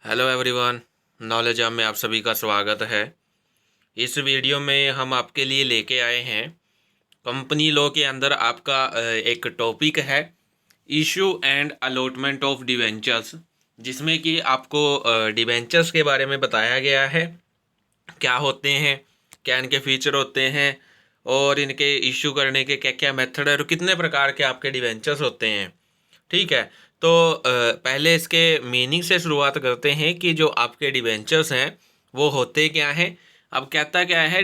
Hello everyone, knowledge hub में आप सभी का स्वागत है। इस वीडियो में हम आपके लिए लेके आए हैं कंपनी लॉ के अंदर आपका एक टॉपिक है issue and allotment of debentures, जिसमें कि आपको डिवेंचर्स के बारे में बताया गया है, क्या होते हैं, क्या इनके फीचर होते हैं और इनके इशू करने के क्या क्या मेथड है और कितने प्रकार के आपके डिवेंचर्स होते हैं। ठीक है, तो पहले इसके मीनिंग से शुरुआत करते हैं कि जो आपके डिवेंचर्स हैं वो होते क्या हैं। अब कहता क्या है,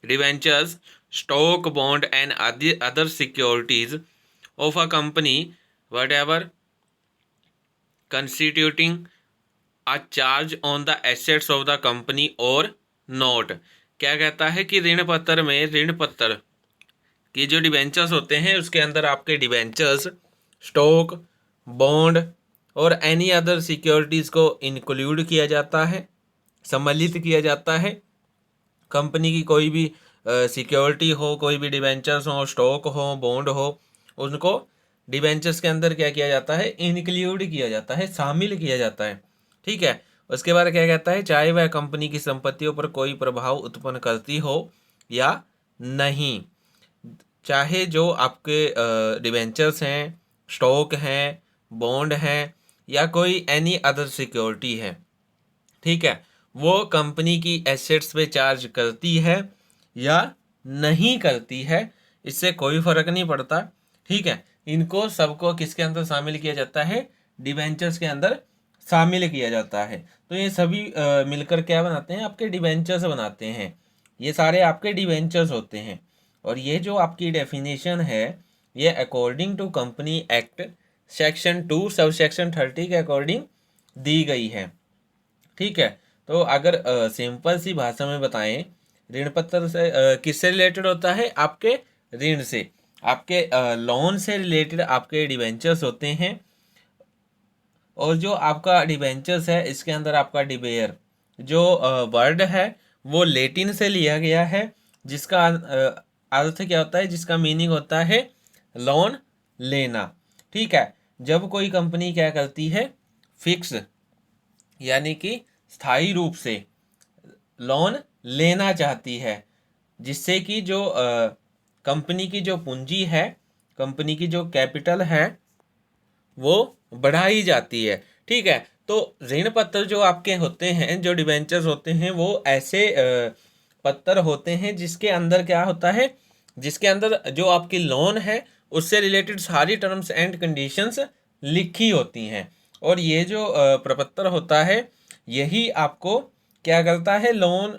debentures stock bond and other securities of a company what ever constituting a charge on the assets of the company और नोट। क्या कहता है कि ऋण पत्र कि जो डिबेंचर्स होते हैं उसके अंदर आपके डिबेंचर्स स्टॉक बॉन्ड और एनी अदर सिक्योरिटीज़ को इंक्लूड किया जाता है, सम्मिलित किया जाता है। कंपनी की कोई भी सिक्योरिटी हो, कोई भी डिबेंचर्स हो, स्टॉक हो, बॉन्ड हो, उनको डिबेंचर्स के अंदर क्या किया जाता है, इंक्लूड किया जाता है, शामिल किया जाता है। ठीक है, उसके बाद क्या कहता है, चाहे वह कंपनी की संपत्तियों पर कोई प्रभाव उत्पन्न करती हो या नहीं, चाहे जो आपके डिवेंचर्स हैं, स्टॉक हैं, बॉन्ड हैं या कोई एनी अदर सिक्योरिटी है, ठीक है, वो कंपनी की एसेट्स पे चार्ज करती है या नहीं करती है, इससे कोई फर्क नहीं पड़ता। ठीक है, इनको सबको किसके अंदर शामिल किया जाता है, डिवेंचर्स के अंदर शामिल किया जाता है। तो ये सभी मिलकर क्या बनाते हैं, आपके डिवेंचर्स बनाते हैं। ये सारे आपके डिवेंचर्स होते हैं। और ये जो आपकी डेफिनेशन है, ये according to company act section 2 sub section 30 के अकॉर्डिंग दी गई है। ठीक है, तो अगर सिंपल सी भाषा में बताएं, ऋण पत्र से किससे रिलेटेड होता है, आपके ऋण से, आपके लोन से रिलेटेड आपके डिवेंचर्स होते हैं। और जो आपका डिवेंचर्स है, इसके अंदर आपका डिबेयर जो वर्ड है वो लेटिन से लिया गया है, जिसका अर्थ क्या होता है, जिसका मीनिंग होता है लोन लेना। ठीक है, जब कोई कंपनी क्या करती है, फिक्स यानी कि स्थायी रूप से लोन लेना चाहती है, जिससे कि जो कंपनी की जो पूंजी है, कंपनी की जो कैपिटल है, वो बढ़ाई जाती है। ठीक है, तो ऋण पत्र जो आपके होते हैं, जो डिबेंचर्स होते हैं, वो ऐसे पत्र होते हैं जिसके अंदर क्या होता है, जिसके अंदर जो आपकी लोन है उससे रिलेटेड सारी टर्म्स एंड कंडीशंस लिखी होती हैं। और ये जो प्रपत्र होता है, यही आपको क्या करता है, लोन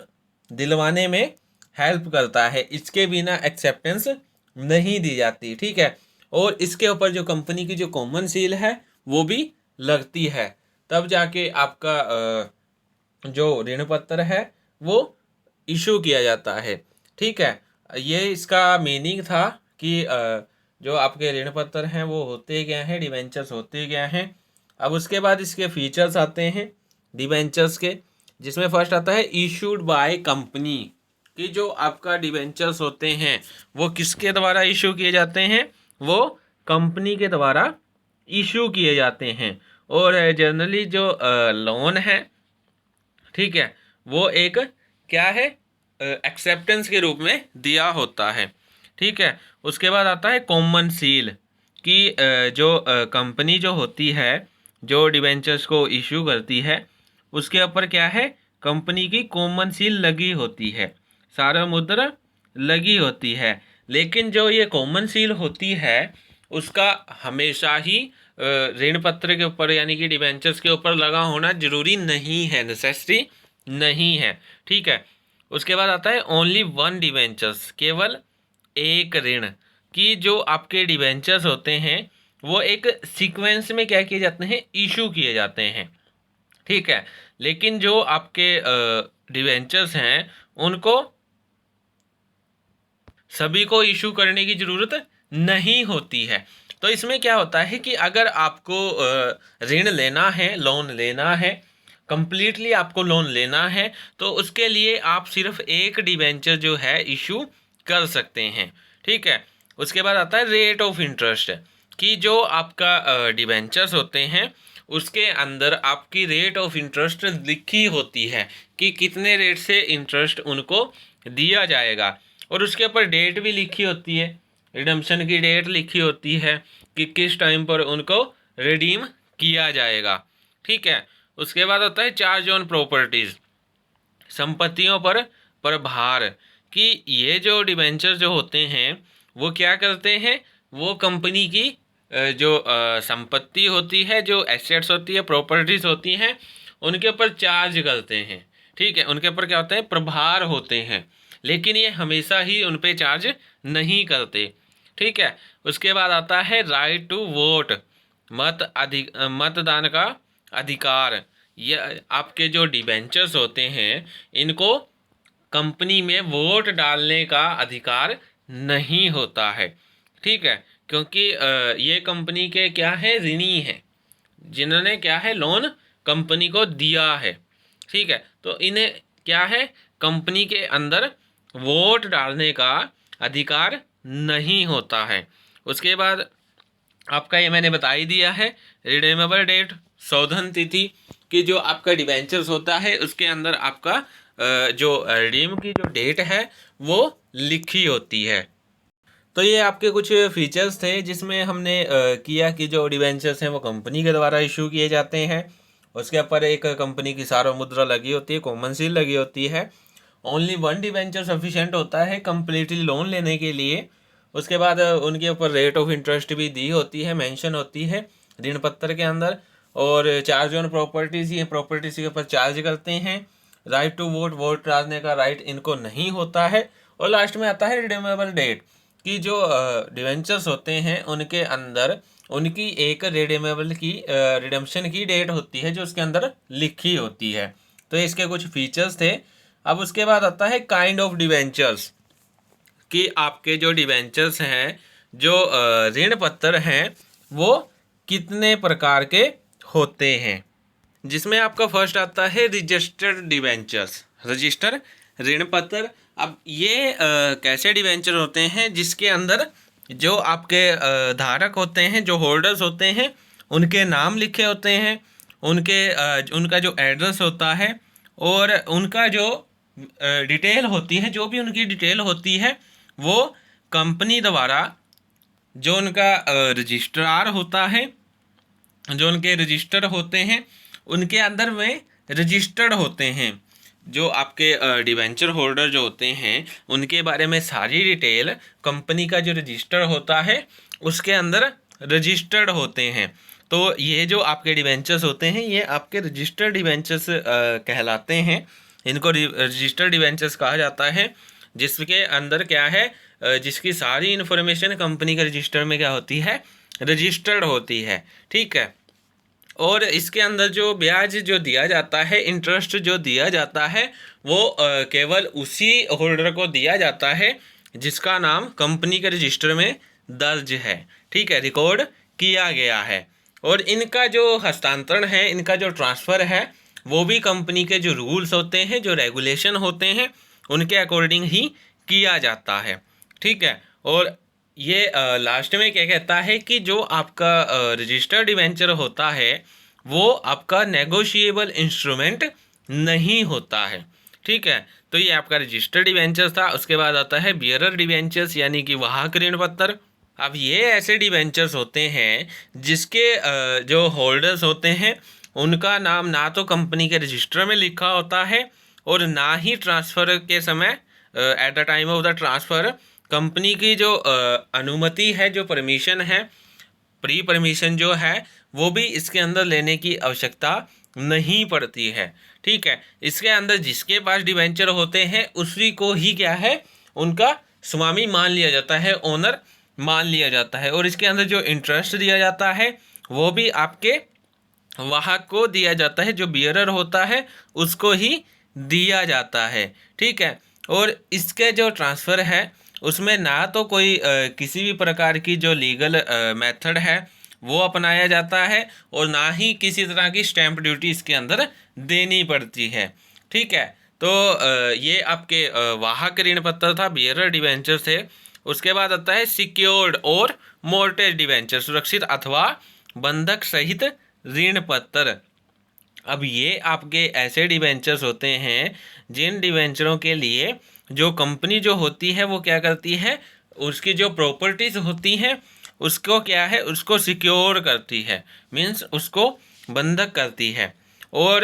दिलवाने में हेल्प करता है। इसके बिना एक्सेप्टेंस नहीं दी जाती। ठीक है, और इसके ऊपर जो कंपनी की जो कॉमन सील है वो भी लगती है, तब जाके आपका जो ऋण पत्र है वो इशू किया जाता है। ठीक है, ये इसका मीनिंग था कि जो आपके ऋण पत्र हैं वो होते क्या हैं, डिवेंचर्स होते क्या हैं। अब उसके बाद इसके फीचर्स आते हैं डिवेंचर्स के, जिसमें फर्स्ट आता है इशूड बाय कंपनी, कि जो आपका डिवेंचर्स होते हैं वो किसके द्वारा इशू किए जाते हैं, वो कंपनी के द्वारा इशू किए जाते हैं। और जनरली जो लोन है, ठीक है, वो एक क्या है, एक्सेप्टेंस के रूप में दिया होता है। ठीक है, उसके बाद आता है कॉमन सील, कि जो कंपनी जो होती है, जो डिवेंचर्स को इशू करती है, उसके ऊपर क्या है, कंपनी की कॉमन सील लगी होती है, सारा मुद्रा लगी होती है। लेकिन जो ये कॉमन सील होती है उसका हमेशा ही ऋण पत्र के ऊपर यानी कि डिवेंचर्स के ऊपर लगा होना जरूरी नहीं है, नेसेसरी नहीं है। ठीक है, उसके बाद आता है ओनली वन डिवेंचर्स, केवल एक ऋण, कि जो आपके डिवेंचर्स होते हैं वो एक सीक्वेंस में क्या किए जाते हैं, इशू किए जाते हैं। ठीक है, लेकिन जो आपके डिवेंचर्स हैं उनको सभी को इशू करने की ज़रूरत नहीं होती है। तो इसमें क्या होता है कि अगर आपको ऋण लेना है, लोन लेना है, कंप्लीटली आपको लोन लेना है, तो उसके लिए आप सिर्फ एक डिवेंचर जो है इशू कर सकते हैं। ठीक है, उसके बाद आता है रेट ऑफ इंटरेस्ट, कि जो आपका डिवेंचर्स होते हैं उसके अंदर आपकी रेट ऑफ इंटरेस्ट लिखी होती है कि कितने रेट से इंटरेस्ट उनको दिया जाएगा, और उसके ऊपर डेट भी लिखी होती है, रिडम्पशन की डेट लिखी होती है कि किस टाइम पर उनको रिडीम किया जाएगा। ठीक है। उसके बाद होता है चार्ज ऑन प्रॉपर्टीज़, संपत्तियों पर प्रभार, कि ये जो डिबेंचर जो होते हैं वो क्या करते हैं, वो कंपनी की जो संपत्ति होती है, जो एसेट्स होती है, प्रॉपर्टीज़ होती हैं, उनके ऊपर चार्ज करते हैं। ठीक है, उनके ऊपर क्या होते हैं, प्रभार होते हैं, लेकिन ये हमेशा ही उन पे चार्ज नहीं करते। ठीक है। उसके बाद आता है राइट टू वोट, मतदान का अधिकार। ये आपके जो डिबेंचर्स होते हैं इनको कंपनी में वोट डालने का अधिकार नहीं होता है। ठीक है, क्योंकि ये कंपनी के क्या है, ऋणी हैं, जिन्होंने क्या है, लोन कंपनी को दिया है। ठीक है, तो इन्हें क्या है, कंपनी के अंदर वोट डालने का अधिकार नहीं होता है। उसके बाद आपका ये मैंने बता ही दिया है, रिडीमेबल डेट, शोधन तिथि, कि जो आपका डिबेंचर्स होता है उसके अंदर आपका जो रिडीम की जो डेट है वो लिखी होती है। तो ये आपके कुछ फीचर्स थे जिसमें हमने किया कि जो डिबेंचर्स हैं वो कंपनी के द्वारा इशू किए जाते हैं, उसके ऊपर एक कंपनी की सार्वमुद्रा लगी होती है, कॉमन सील लगी होती है। ओनली वन डिबेंचर सफिशिएंट होता है कंप्लीटली लोन लेने के लिए। उसके बाद उनके ऊपर रेट ऑफ इंटरेस्ट भी दी होती है, मेंशन होती है ऋण पत्र के अंदर। और चार्ज ऑन प्रॉपर्टीज़, ये प्रॉपर्टीज़ के ऊपर चार्ज करते हैं। राइट टू वोट, वोट डालने का राइट इनको नहीं होता है। और लास्ट में आता है रिडीमेबल डेट, कि जो डिवेंचर्स होते हैं उनके अंदर उनकी एक रिडीमेबल की रिडम्पशन की डेट होती है जो उसके अंदर लिखी होती है। तो इसके कुछ फीचर्स थे। अब उसके बाद आता है काइंड ऑफ डिवेंचर्स, कि आपके जो डिवेंचर्स हैं, जो ऋण पत्र हैं, वो कितने प्रकार के होते हैं। जिसमें आपका फर्स्ट आता है रजिस्टर्ड डिवेंचर्स, रजिस्टर ऋण पत्र। अब ये कैसे डिवेंचर होते हैं जिसके अंदर जो आपके धारक होते हैं, जो होल्डर्स होते हैं, उनके नाम लिखे होते हैं, उनका जो एड्रेस होता है, और उनका जो डिटेल होती है, जो भी उनकी डिटेल होती है, वो कंपनी द्वारा जो उनका रजिस्ट्रार होता है, जो उनके रजिस्टर होते हैं, उनके अंदर में रजिस्टर्ड होते हैं। जो आपके डिवेंचर होल्डर जो होते हैं उनके बारे में सारी डिटेल कंपनी का जो रजिस्टर होता है उसके अंदर रजिस्टर्ड होते हैं। तो ये जो आपके डिवेंचर्स होते हैं ये आपके रजिस्टर्ड डिवेंचर्स कहलाते हैं। इनको रजिस्टर्ड डिवेंचर्स कहा जाता है, जिसके अंदर क्या है, जिसकी सारी इन्फॉर्मेशन कंपनी के रजिस्टर में क्या होती है, रजिस्टर्ड होती है। ठीक है। और इसके अंदर जो ब्याज जो दिया जाता है, इंटरेस्ट जो दिया जाता है, वो केवल उसी होल्डर को दिया जाता है जिसका नाम कंपनी के रजिस्टर में दर्ज है। ठीक है, रिकॉर्ड किया गया है। और इनका जो हस्तांतरण है, इनका जो ट्रांसफ़र है, वो भी कंपनी के जो रूल्स होते हैं, जो रेगुलेशन होते हैं, उनके अकॉर्डिंग ही किया जाता है। ठीक है। और ये लास्ट में क्या कहता है कि जो आपका रजिस्टर्ड डिवेंचर होता है वो आपका नेगोशिएबल इंस्ट्रूमेंट नहीं होता है। ठीक है। तो ये आपका रजिस्टर्ड डिवेंचर था। उसके बाद आता है बियरर डिवेंचर्स, यानी कि वाहक ऋण पत्र। अब ये ऐसे डिवेंचर्स होते हैं जिसके जो होल्डर्स होते हैं उनका नाम ना तो कंपनी के रजिस्टर में लिखा होता है और ना ही ट्रांसफ़र के समय at the time of the transfer company की जो अनुमति है, जो परमिशन है, प्री परमिशन जो है, वो भी इसके अंदर लेने की आवश्यकता नहीं पड़ती है। ठीक है। इसके अंदर जिसके पास डिवेंचर होते हैं उसी को ही क्या है, उनका स्वामी मान लिया जाता है, ओनर मान लिया जाता है। और इसके अंदर जो इंटरेस्ट दिया जाता है वो भी आपके वाहक को दिया जाता है, जो बियरर होता है उसको ही दिया जाता है। ठीक है। और इसके जो ट्रांसफ़र है उसमें ना तो कोई किसी भी प्रकार की जो लीगल मेथड है वो अपनाया जाता है और ना ही किसी तरह की स्टैंप ड्यूटी इसके अंदर देनी पड़ती है। ठीक है। तो ये आपके वाहक ऋण पत्र था, बियरर डिवेंचर थे। उसके बाद आता है सिक्योर्ड और मोर्टेज डिवेंचर, सुरक्षित अथवा बंधक सहित ऋण पत्र। अब ये आपके ऐसे डिबेंचर्स होते हैं जिन डिबेंचरों के लिए जो कंपनी जो होती है वो क्या करती है, उसकी जो प्रॉपर्टीज होती हैं उसको क्या है, उसको सिक्योर करती है, मीन्स उसको बंधक करती है। और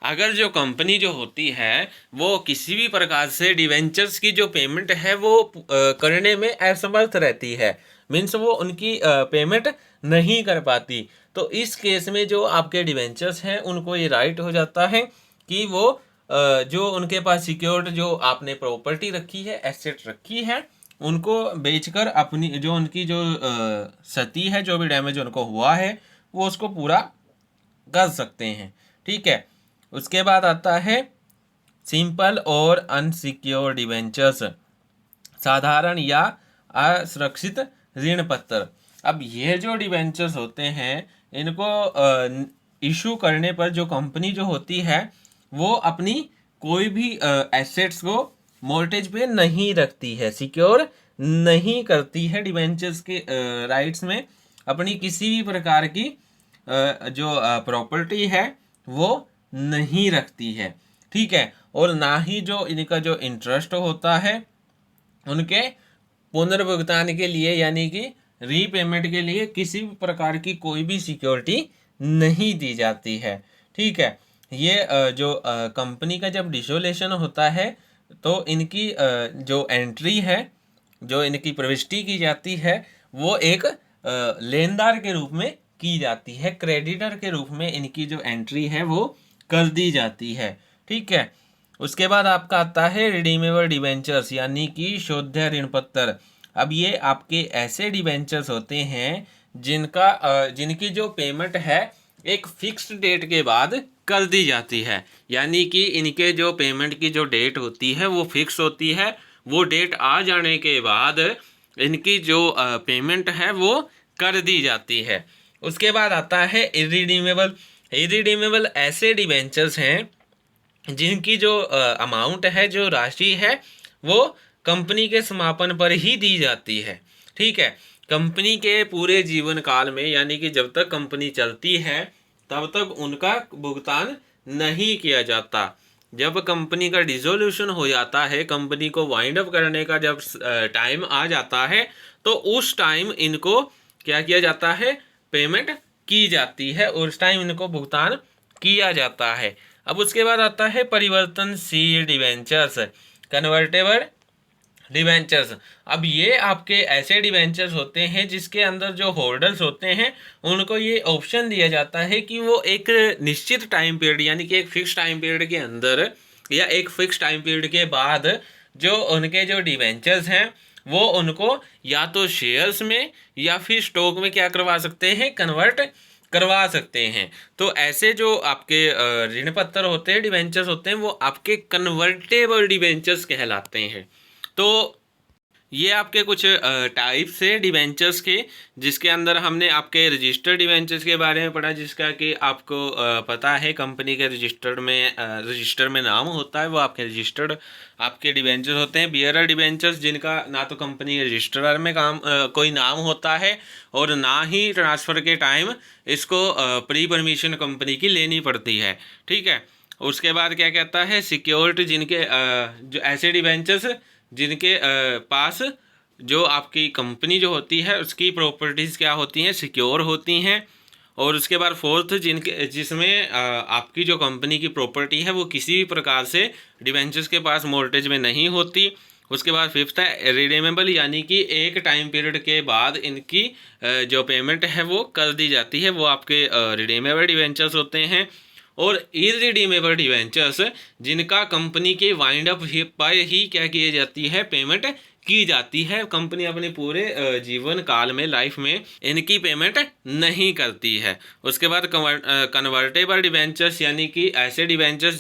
अगर जो कंपनी जो होती है वो किसी भी प्रकार से डिवेंचर्स की जो पेमेंट है वो करने में असमर्थ रहती है, मीन्स वो उनकी पेमेंट नहीं कर पाती, तो इस केस में जो आपके डिवेंचर्स हैं उनको ये राइट हो जाता है कि वो जो उनके पास सिक्योर्ड जो आपने प्रॉपर्टी रखी है, एसेट रखी है, उनको बेचकर अपनी जो उनकी जो क्षति है, जो भी डैमेज उनको हुआ है, वो उसको पूरा कर सकते हैं। ठीक है। उसके बाद आता है सिंपल और अनसिक्योर्ड डिवेंचर्स, साधारण या असुरक्षित ऋण पत्र। अब ये जो डिवेंचर्स होते हैं इनको इशू करने पर जो कंपनी जो होती है वो अपनी कोई भी एसेट्स को मोर्टेज पे नहीं रखती है, सिक्योर नहीं करती है डिवेंचर्स के राइट्स में, अपनी किसी भी प्रकार की जो प्रॉपर्टी है वो नहीं रखती है। ठीक है। और ना ही जो इनका जो इंटरेस्ट होता है उनके पुनर्भुगतान के लिए यानी कि रीपेमेंट के लिए किसी भी प्रकार की कोई भी सिक्योरिटी नहीं दी जाती है। ठीक है। ये जो कंपनी का जब डिसोल्यूशन होता है तो इनकी जो एंट्री है, जो इनकी प्रविष्टि की जाती है वो एक लेनदार के रूप में की जाती है, क्रेडिटर के रूप में इनकी जो एंट्री है वो कर दी जाती है। ठीक है। उसके बाद आपका आता है रिडीमेबल डिवेंचर्स यानी कि शोध्य ऋण पत्र। अब ये आपके ऐसे डिवेंचर्स होते हैं जिनकी जो पेमेंट है एक फिक्स्ड डेट के बाद कर दी जाती है, यानी कि इनके जो पेमेंट की जो डेट होती है वो फिक्स होती है, वो डेट आ जाने के बाद इनकी जो पेमेंट है वो कर दी जाती है। उसके बाद आता है इरिडीमेबल। इरिडीमेबल ऐसे डिवेंचर्स हैं जिनकी जो अमाउंट है, जो राशि है, वो कंपनी के समापन पर ही दी जाती है। ठीक है। कंपनी के पूरे जीवन काल में यानी कि जब तक कंपनी चलती है तब तक उनका भुगतान नहीं किया जाता। जब कंपनी का डिसोल्यूशन हो जाता है, कंपनी को वाइंड अप करने का जब टाइम आ जाता है तो उस टाइम इनको क्या किया जाता है, पेमेंट की जाती है, उस टाइम इनको भुगतान किया जाता है। अब उसके बाद आता है परिवर्तनशील डिवेंचर्स, कन्वर्टेबल डिवेंचर्स। अब ये आपके ऐसे डिवेंचर्स होते हैं जिसके अंदर जो होल्डर्स होते हैं उनको ये ऑप्शन दिया जाता है कि वो एक निश्चित टाइम पीरियड यानी कि एक फिक्स टाइम पीरियड के अंदर या एक फिक्स टाइम पीरियड के बाद जो उनके जो डिवेंचर्स हैं वो उनको या तो शेयर्स में या फिर स्टॉक में क्या करवा सकते हैं, कन्वर्ट करवा सकते हैं। तो ऐसे जो आपके ऋण पत्र होते हैं, डिवेंचर्स होते हैं, वो आपके कन्वर्टेबल डिवेंचर्स कहलाते हैं। तो ये आपके कुछ टाइप्स है डिवेंचर्स के, जिसके अंदर हमने आपके रजिस्टर्ड डिवेंचर्स के बारे में पढ़ा, जिसका कि आपको पता है कंपनी के रजिस्टर में नाम होता है, वो आपके रजिस्टर्ड आपके डिवेंचर्स होते हैं। बियरर डिवेंचर्स जिनका ना तो कंपनी के रजिस्टरर में कोई नाम होता है और ना ही ट्रांसफ़र के टाइम इसको प्री परमिशन कंपनी की लेनी पड़ती है। ठीक है। उसके बाद क्या कहता है, सिक्योरिटी जिनके जो ऐसे डिवेंचर्स जिनके पास जो आपकी कंपनी जो होती है उसकी प्रॉपर्टीज़ क्या होती हैं, सिक्योर होती हैं। और उसके बाद फोर्थ जिसमें आपकी जो कंपनी की प्रॉपर्टी है वो किसी भी प्रकार से डिवेंचर्स के पास मोर्टेज में नहीं होती। उसके बाद फिफ्थ है रिडीमेबल, यानी कि एक टाइम पीरियड के बाद इनकी जो पेमेंट है वो कर दी जाती है, वो आपके रिडीमेबल डिवेंचर्स होते हैं। और इररिडीमेबल डिवेंचर्स जिनका कंपनी के वाइंड अप पर ही क्या की जाती है, पेमेंट की जाती है, कंपनी अपने पूरे जीवन काल में, लाइफ में इनकी पेमेंट नहीं करती है। उसके बाद कन्वर्टेबल डिवेंचर्स यानी कि ऐसे डिवेंचर्स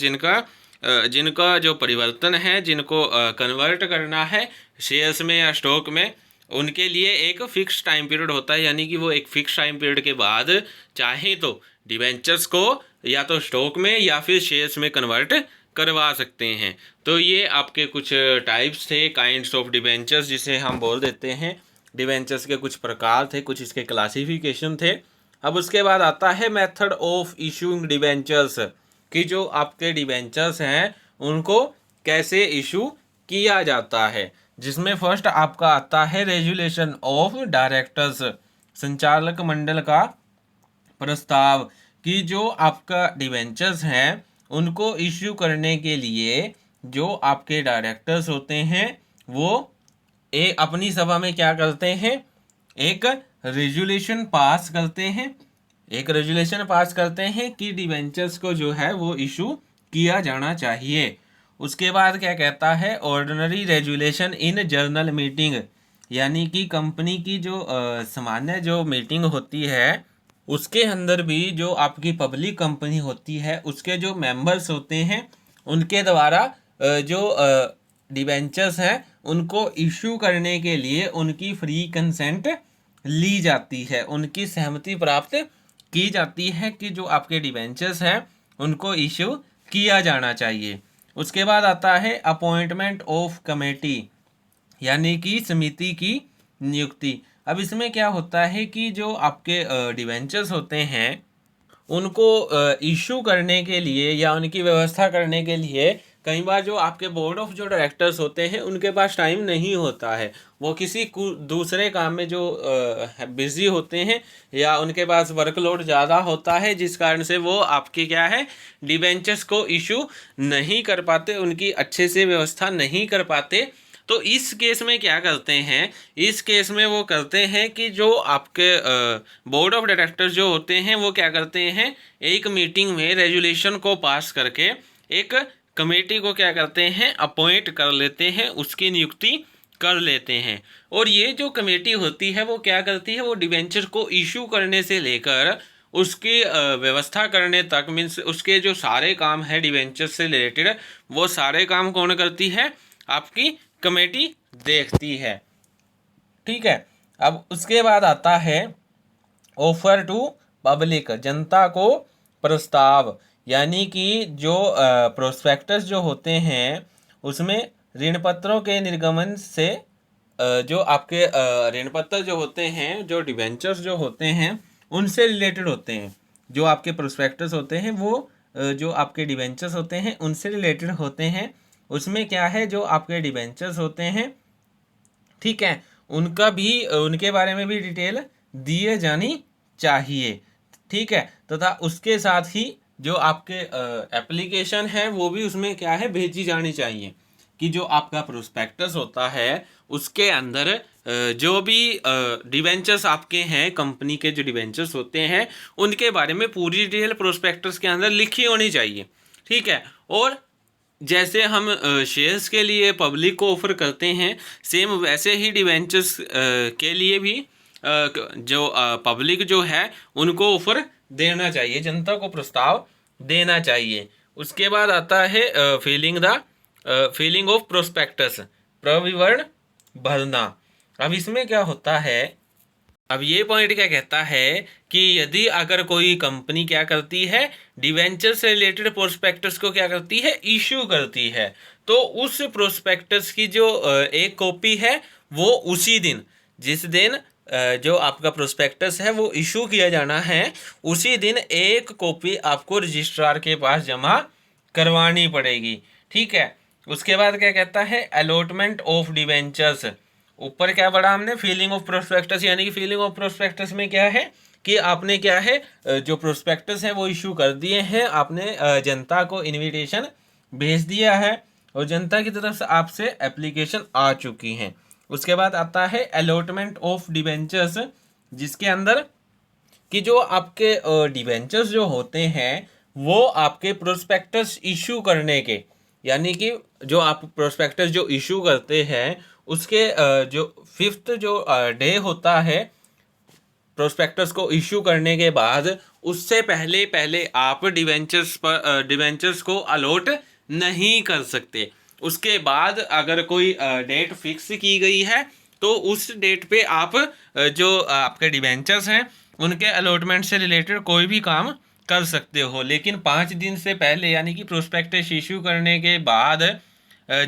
जिनका जो परिवर्तन है, जिनको कन्वर्ट करना है शेयर्स में या स्टॉक में, उनके लिए एक फिक्स टाइम पीरियड होता है, यानी कि वो एक फिक्स टाइम पीरियड के बाद चाहे तो डिवेंचर्स को या तो स्टॉक में या फिर शेयर्स में कन्वर्ट करवा सकते हैं। तो ये आपके कुछ टाइप्स थे, काइंड्स ऑफ डिवेंचर्स जिसे हम बोल देते हैं। डिवेंचर्स के कुछ प्रकार थे, कुछ इसके क्लासिफिकेशन थे। अब उसके बाद आता है मेथड ऑफ इशूइंग डिबेंचर्स, कि जो आपके डिबेंचर्स हैं उनको कैसे इशू किया जाता है, जिसमें फर्स्ट आपका आता है रेजुलेशन ऑफ डायरेक्टर्स, संचालक मंडल का प्रस्ताव, कि जो आपका डिबेंचर्स हैं उनको इश्यू करने के लिए जो आपके डायरेक्टर्स होते हैं वो अपनी सभा में क्या करते हैं, एक रेजुलेशन पास करते हैं, एक रेजुलेशन पास करते हैं कि डिबेंचर्स को जो है वो इशू किया जाना चाहिए। उसके बाद क्या कहता है, ऑर्डिनरी रेजुलेशन इन जर्नल मीटिंग, यानी कि कंपनी की जो सामान्य जो मीटिंग होती है उसके अंदर भी जो आपकी पब्लिक कंपनी होती है उसके जो मेंबर्स होते हैं उनके द्वारा जो डिबेंचर्स हैं उनको इशू करने के लिए उनकी फ्री कंसेंट ली जाती है, उनकी सहमति प्राप्त की जाती है कि जो आपके डिबेंचर्स हैं उनको इशू किया जाना चाहिए। उसके बाद आता है अपॉइंटमेंट ऑफ कमेटी, यानी कि समिति की नियुक्ति। अब इसमें क्या होता है कि जो आपके डिबेंचर्स होते हैं उनको इशू करने के लिए या उनकी व्यवस्था करने के लिए कई बार जो आपके बोर्ड ऑफ जो डायरेक्टर्स होते हैं उनके पास टाइम नहीं होता है, वो किसी दूसरे काम में जो बिजी होते हैं या उनके पास वर्कलोड ज़्यादा होता है, जिस कारण से वो आपके क्या है डिबेंचर्स को इशू नहीं कर पाते, उनकी अच्छे से व्यवस्था नहीं कर पाते। तो इस केस में क्या करते हैं, इस केस में वो करते हैं कि जो आपके बोर्ड ऑफ डायरेक्टर्स जो होते हैं वो क्या करते हैं, एक मीटिंग में रेजुलेशन को पास करके एक कमेटी को क्या करते हैं अपॉइंट कर लेते हैं, उसकी नियुक्ति कर लेते हैं। और ये जो कमेटी होती है वो क्या करती है, वो डिबेंचर को इशू करने से लेकर उसकी व्यवस्था करने तक, मीन्स उसके जो सारे काम है डिबेंचर से रिलेटेड वो सारे काम कौन करती है, आपकी कमेटी देखती है। ठीक है। अब उसके बाद आता है ऑफर टू पब्लिक, जनता को प्रस्ताव, यानी कि जो प्रोस्पेक्टस जो होते हैं उसमें ऋण पत्रों के निर्गमन से जो आपके ऋण पत्र जो होते हैं, जो डिबेंचर्स जो होते हैं उनसे रिलेटेड होते हैं, जो आपके प्रोस्पेक्टस होते हैं वो जो आपके डिबेंचर्स होते हैं उनसे रिलेटेड होते हैं। उसमें क्या है, जो आपके डिबेंचर्स होते हैं, ठीक है, उनका भी उनके बारे में भी डिटेल दिए जानी चाहिए। ठीक है, तथा उसके साथ ही जो आपके एप्लीकेशन है वो भी उसमें क्या है भेजी जानी चाहिए, कि जो आपका प्रोस्पेक्टस होता है उसके अंदर जो भी डिबेंचर्स आपके हैं, कंपनी के जो डिबेंचर्स होते हैं उनके बारे में पूरी डिटेल प्रोस्पेक्टस के अंदर लिखी होनी चाहिए। ठीक है। और जैसे हम शेयर्स के लिए पब्लिक को ऑफर करते हैं, सेम वैसे ही डिबेंचर्स के लिए भी जो पब्लिक जो है उनको ऑफर देना चाहिए, जनता को प्रस्ताव देना चाहिए। उसके बाद आता है फीलिंग ऑफ प्रोस्पेक्टस, प्रविवरण भरना। अब इसमें क्या होता है, अब ये पॉइंट क्या कहता है कि यदि अगर कोई कंपनी क्या करती है, डिवेंचर से रिलेटेड प्रोस्पेक्टस को क्या करती है, इश्यू करती है, तो उस प्रोस्पेक्टस की जो एक कॉपी है वो उसी दिन, जिस दिन जो आपका प्रोस्पेक्टस है वो इशू किया जाना है, उसी दिन एक कॉपी आपको रजिस्ट्रार के पास जमा करवानी पड़ेगी। ठीक है। उसके बाद क्या कहता है, अलॉटमेंट ऑफ डिवेंचर्स। ऊपर क्या पढ़ा हमने, फीलिंग ऑफ प्रोस्पेक्टस, यानी कि फीलिंग ऑफ प्रोस्पेक्टस में क्या है कि आपने क्या है जो प्रोस्पेक्टस है वो इशू कर दिए हैं, आपने जनता को इनविटेशन भेज दिया है और जनता की तरफ से आपसे एप्लीकेशन आ चुकी हैं। उसके बाद आता है अलॉटमेंट ऑफ डिवेंचर्स, जिसके अंदर कि जो आपके डिवेंचर्स जो होते हैं वो आपके प्रोस्पेक्टस इशू करने के, यानी कि जो आप प्रोस्पेक्टस जो इशू करते हैं उसके जो 5th जो डे होता है प्रोस्पेक्टस को इशू करने के बाद, उससे पहले पहले आप डिवेंचर्स को अलॉट नहीं कर सकते। उसके बाद अगर कोई डेट फिक्स की गई है तो उस डेट पे आप जो आपके डिवेंचर्स हैं उनके अलॉटमेंट से रिलेटेड कोई भी काम कर सकते हो, लेकिन 5 दिन से पहले, यानी कि प्रोस्पेक्टस इशू करने के बाद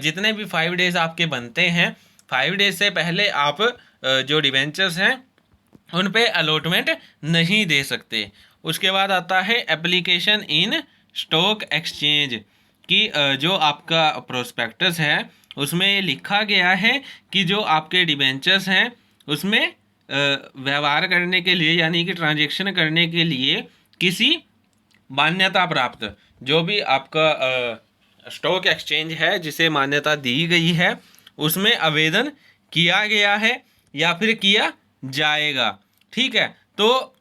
जितने भी 5 डेज आपके बनते हैं, 5 डेज से पहले आप जो डिवेंचर्स हैं उन पे अलॉटमेंट नहीं दे सकते। उसके बाद आता है एप्लीकेशन इन स्टॉक एक्सचेंज कि जो आपका प्रोस्पेक्टस है उसमें लिखा गया है कि जो आपके डिबेंचर्स हैं उसमें व्यवहार करने के लिए यानी कि ट्रांजैक्शन करने के लिए किसी मान्यता प्राप्त जो भी आपका स्टॉक एक्सचेंज है जिसे मान्यता दी गई है उसमें आवेदन किया गया है या फिर किया जाएगा। ठीक है, तो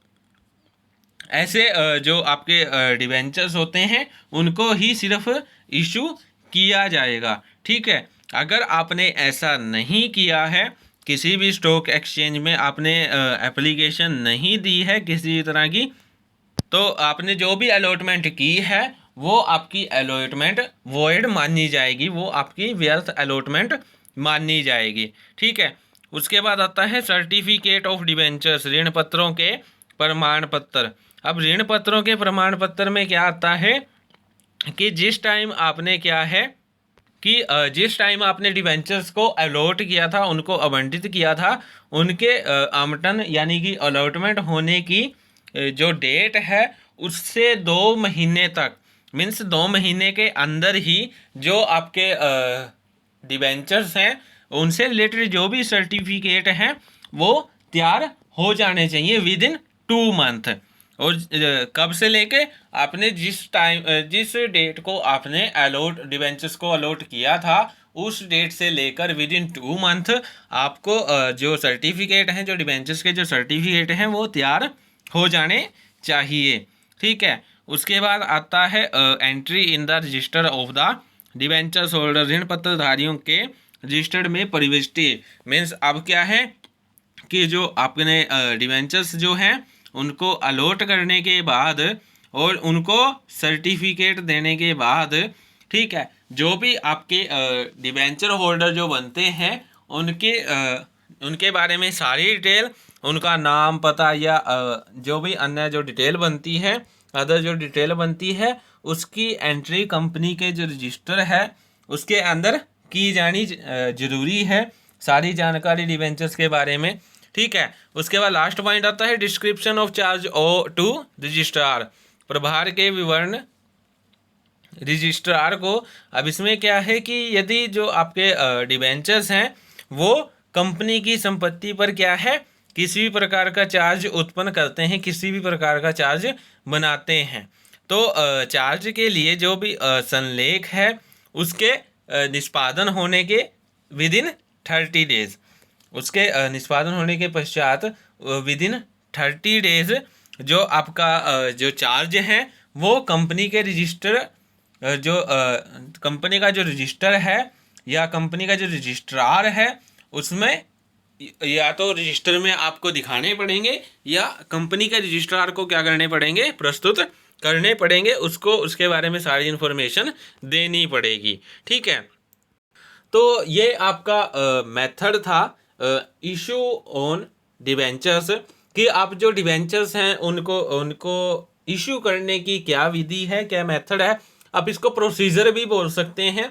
ऐसे जो आपके डिबेंचर्स होते हैं उनको ही सिर्फ इशू किया जाएगा। ठीक है, अगर आपने ऐसा नहीं किया है, किसी भी स्टॉक एक्सचेंज में आपने एप्लीकेशन नहीं दी है किसी तरह की, तो आपने जो भी अलॉटमेंट की है वो आपकी अलॉटमेंट वॉइड मानी जाएगी, वो आपकी व्यर्थ अलॉटमेंट मानी जाएगी। ठीक है, उसके बाद आता है सर्टिफिकेट ऑफ डिबेंचर्स, ऋण पत्रों के प्रमाण पत्र। अब ऋण पत्रों के प्रमाण पत्र में क्या आता है कि जिस टाइम आपने क्या है कि जिस टाइम आपने डिबेंचर्स को अलॉट किया था, उनको आवंटित किया था, उनके आवंटन यानी कि अलॉटमेंट होने की जो डेट है उससे 2 महीने तक, मीन्स 2 महीने के अंदर ही जो आपके डिबेंचर्स हैं उनसे रिलेटेड जो भी सर्टिफिकेट हैं वो तैयार हो जाने चाहिए विद इन 2 मंथ। और कब से लेके आपने जिस डेट को आपने अलॉट डिबेंचर्स को अलॉट किया था उस डेट से लेकर विद इन 2 मंथ आपको जो सर्टिफिकेट हैं, जो डिबेंचर्स के जो सर्टिफिकेट हैं वो तैयार हो जाने चाहिए। ठीक है, उसके बाद आता है entry in the register of the debentures holder, ऋण पत्रधारियों के रजिस्टर्ड में प्रविष्टि। मीन्स अब क्या है कि जो आपने डिबेंचर्स जो हैं उनको अलॉट करने के बाद और उनको सर्टिफिकेट देने के बाद, ठीक है, जो भी आपके डिबेंचर होल्डर जो बनते हैं उनके बारे में सारी डिटेल, उनका नाम पता या जो भी अन्य जो डिटेल बनती है, अदर जो डिटेल बनती है उसकी एंट्री कंपनी के जो रजिस्टर है उसके अंदर की जानी जरूरी है, सारी जानकारी डिबेंचर्स के बारे में। ठीक है, उसके बाद लास्ट पॉइंट आता है description of charge to registrar, प्रभार के विवरण रजिस्ट्रार को। अब इसमें क्या है कि यदि जो आपके डिबेंचर्स हैं वो कंपनी की संपत्ति पर क्या है किसी भी प्रकार का चार्ज उत्पन्न करते हैं, किसी भी प्रकार का चार्ज बनाते हैं, तो चार्ज के लिए जो भी संलेख है उसके निष्पादन होने के विद इन 30 डेज, उसके निष्पादन होने के पश्चात विद इन 30 डेज जो आपका जो चार्ज है वो कंपनी के रजिस्टर जो कंपनी का जो रजिस्टर है या कंपनी का जो रजिस्ट्रार है उसमें या तो रजिस्टर में आपको दिखाने पड़ेंगे या कंपनी के रजिस्ट्रार को क्या करने पड़ेंगे, प्रस्तुत करने पड़ेंगे, उसको उसके बारे में सारी इन्फॉर्मेशन देनी पड़ेगी। ठीक है, तो ये आपका मेथड था इशू ऑन डिबेंचर्स कि आप जो डिबेंचर्स हैं उनको इशू करने की क्या विधि है, क्या मेथड है। आप इसको प्रोसीजर भी बोल सकते हैं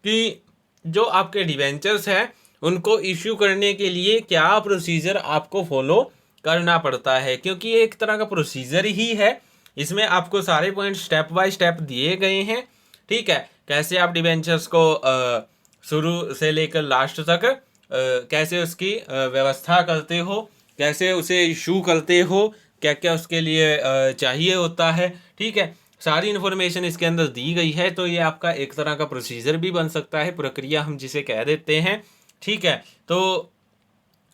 कि जो आपके डिबेंचर्स हैं उनको इशू करने के लिए क्या प्रोसीजर आपको फॉलो करना पड़ता है, क्योंकि ये एक तरह का प्रोसीजर ही है। इसमें आपको सारे पॉइंट स्टेप बाय स्टेप दिए गए हैं। ठीक है, कैसे आप डिबेंचर्स को शुरू से लेकर लास्ट तक कैसे उसकी व्यवस्था करते हो, कैसे उसे इशू करते हो, क्या क्या उसके लिए चाहिए होता है। ठीक है, सारी इन्फॉर्मेशन इसके अंदर दी गई है। तो ये आपका एक तरह का प्रोसीजर भी बन सकता है, प्रक्रिया हम जिसे कह देते हैं। ठीक है, तो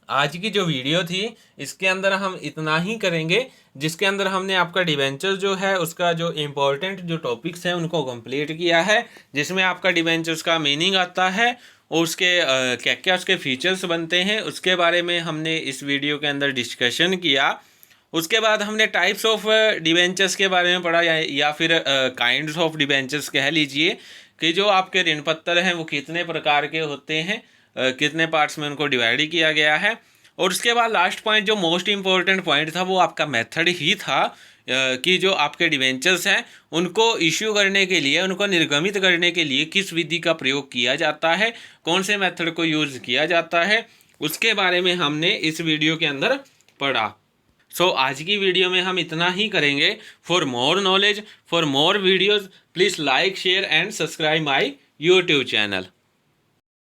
आज की जो वीडियो थी इसके अंदर हम इतना ही करेंगे, जिसके अंदर हमने आपका डिबेंचर जो है उसका जो इम्पोर्टेंट जो टॉपिक्स हैं उनको कंप्लीट किया है, जिसमें आपका डिबेंचर्स का मीनिंग आता है और उसके क्या क्या उसके फीचर्स बनते हैं उसके बारे में हमने इस वीडियो के अंदर डिस्कशन किया। उसके बाद हमने टाइप्स ऑफ डिबेंचर्स के बारे में पढ़ा या फिर काइंड्स ऑफ डिबेंचर्स कह लीजिए कि जो आपके ऋण पत्र हैं वो कितने प्रकार के होते हैं, कितने पार्ट्स में उनको डिवाइड किया गया है। और उसके बाद लास्ट पॉइंट जो मोस्ट इम्पोर्टेंट पॉइंट था वो आपका मेथड ही था कि जो आपके डिबेंचर्स हैं उनको इश्यू करने के लिए, उनको निर्गमित करने के लिए किस विधि का प्रयोग किया जाता है, कौन से मेथड को यूज़ किया जाता है, उसके बारे में हमने इस वीडियो के अंदर पढ़ा। सो आज की वीडियो में हम इतना ही करेंगे। For more knowledge, for more videos, please like share and subscribe my YouTube channel.